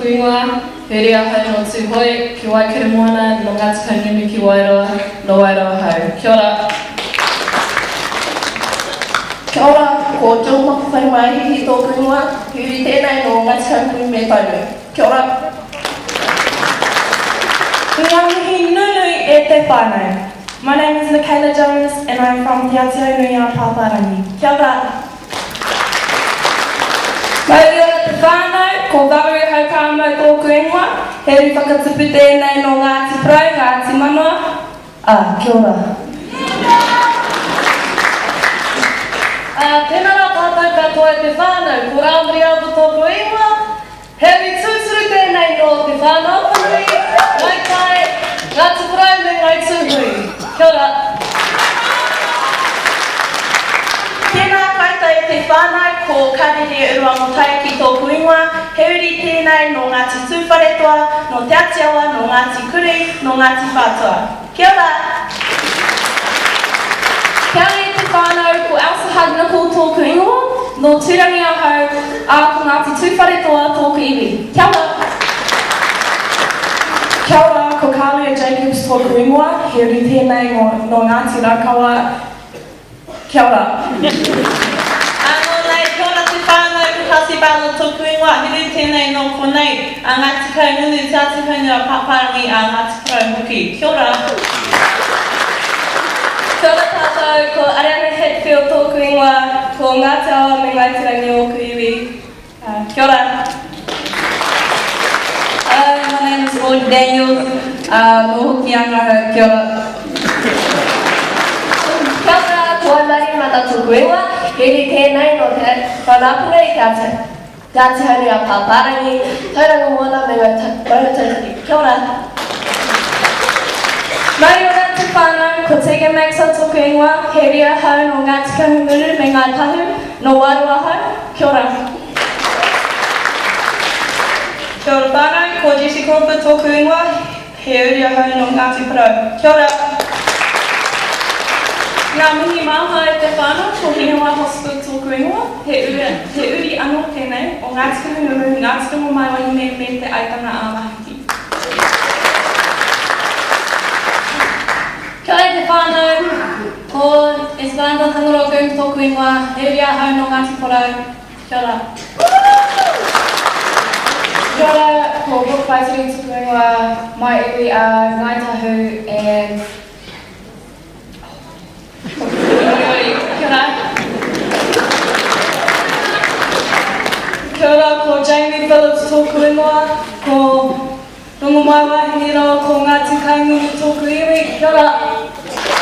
tōku ingoa, he rea hau no tū hoi, ki wai kere moana, no Ngā Tuākana ki Wairoa, no Wairoa hau. Kia ora. Kia ora, ko tō maku whai mai hihi tōku ingoa, huri tēnei no Ngā Tuākana me taunu. Kia ora. Ngā mihi nunui e te whānau. My name is Michaela Jones and I'm from Te Aotearoa Pāparangi. Kia ora. Mai ora te whānau, ko Waru hau kāmau tōku ingoa, he ri whakatupu tēnei no Ngāti Prau, Ngāti Manoa. Kia ora. Tēnā rā tātou katoa te whānau, ko Rāmari Abu tōku ingoa, he ri tūturu tēnei no te whānau hui, ngai kai, Ngāti Prau me ngai tūhui. Kia ora. Tēnā koutou e te whānau, ko Karere Urua Motai ki tōku ingoa, he uri tēnei no Ngāti Tūwharetoa, no Te Atiawa, no Ngāti Kuri, no Ngāti Whātua. Kia ora. Kia ora e te whānau, ko Elsa Hagnako tōku ingoa, no Tūrangi Ahau, ko Ngāti Tūwharetoa tōku iwi. Kia ora. Kia ora, ko Kālia Jacobs tōku ingoa, he uri tēnei no Ngāti Rakawa. Kia ora. Anō nei, kia ora te whānau, ko Kasi Bala tōku ingoa, he uri tēnei no konei, a Ngāti Kaungunu, Te Atiawa Pāparangi, a Ngāti Prau hoki. Kia ora. Kia ora tātou, ko Ariana Hetfield tōku ingoa, ko Ngā Te Awa me Ngāi Te Rangi o ku iwi. Kia ora. My name is Lloyd Daniels, no hoki anga, kia ora. Kia ora, ko Mari Mata tōku ingoa, he ri tēnei no te whanapuna I Te Aotearoa Pāparangi, tauranga moana me ngā mautautari. Kia ora. Mai ora te whānau, ko Tegan Maxa tōku ingoa, he ria hau no Ngāti Kahungunu me Ngāi Tahu, no Wairoa hau. Kia ora. Kia ora whānau, ko Jessie Crawford tōku ingoa, he uri ahau no Ngāti Prau. Kia ora. Ngā mihi māha e te whānau, ko Hinawa Hospital tōku ingoa, he uri anō tēnei o Ngāti Kahungunu, Ngāti Rongo mai wahine me te aitanga āmahiki. Kia ora te whānau, ko Esperanza Tangaroku tōku ingoa, he ria hau no Ngāti Porau. Kia ora. Kia ora, ko Brooke Paiseri tōku ingoa, mai iwi a Ngāi Tahu and Kia ora. Kia ora, ko Jamie Phillips tōku ingoa, ko Rongo mai wahine roa, ko Ngāti Kaungunu tōku iwi. Kia ora. Kia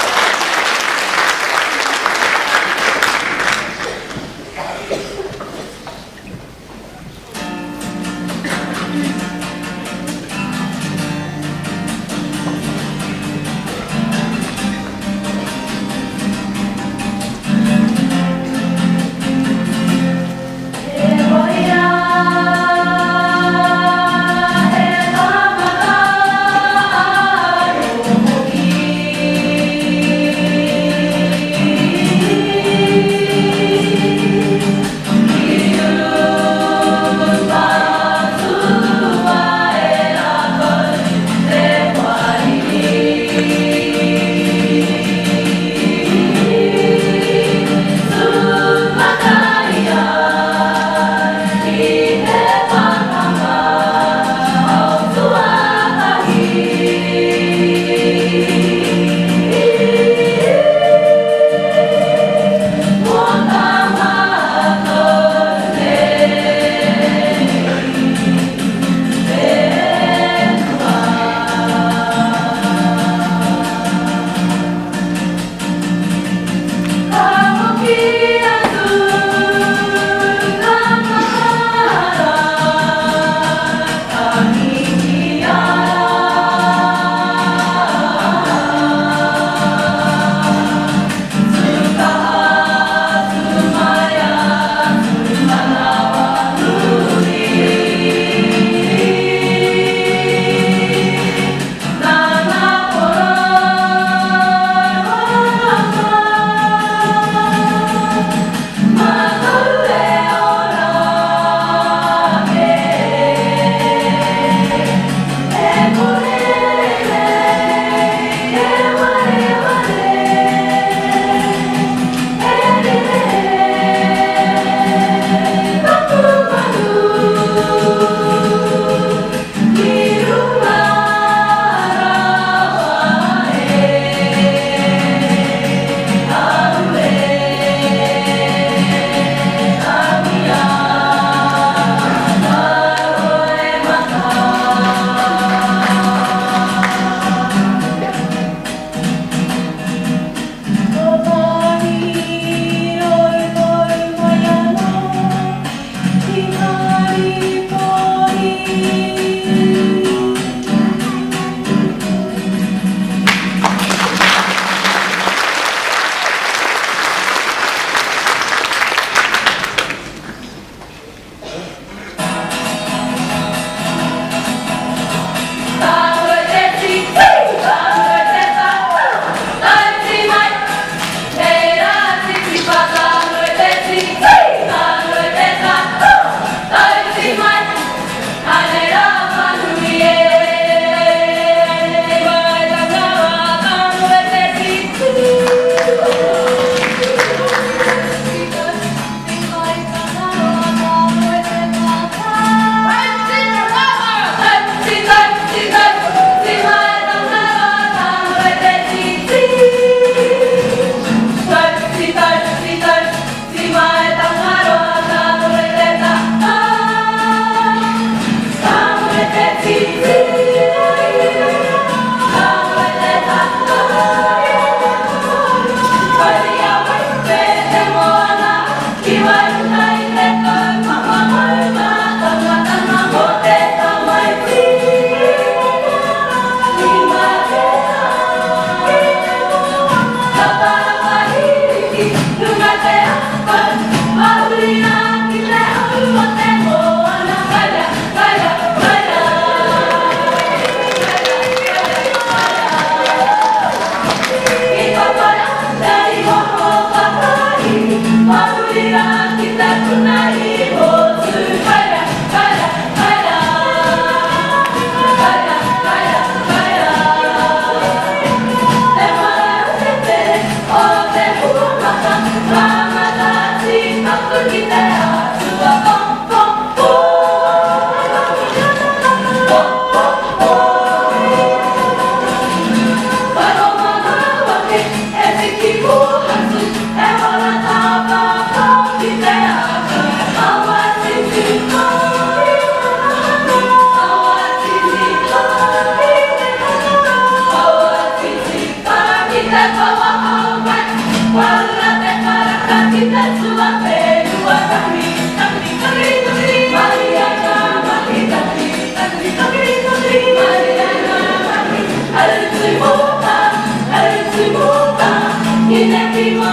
Si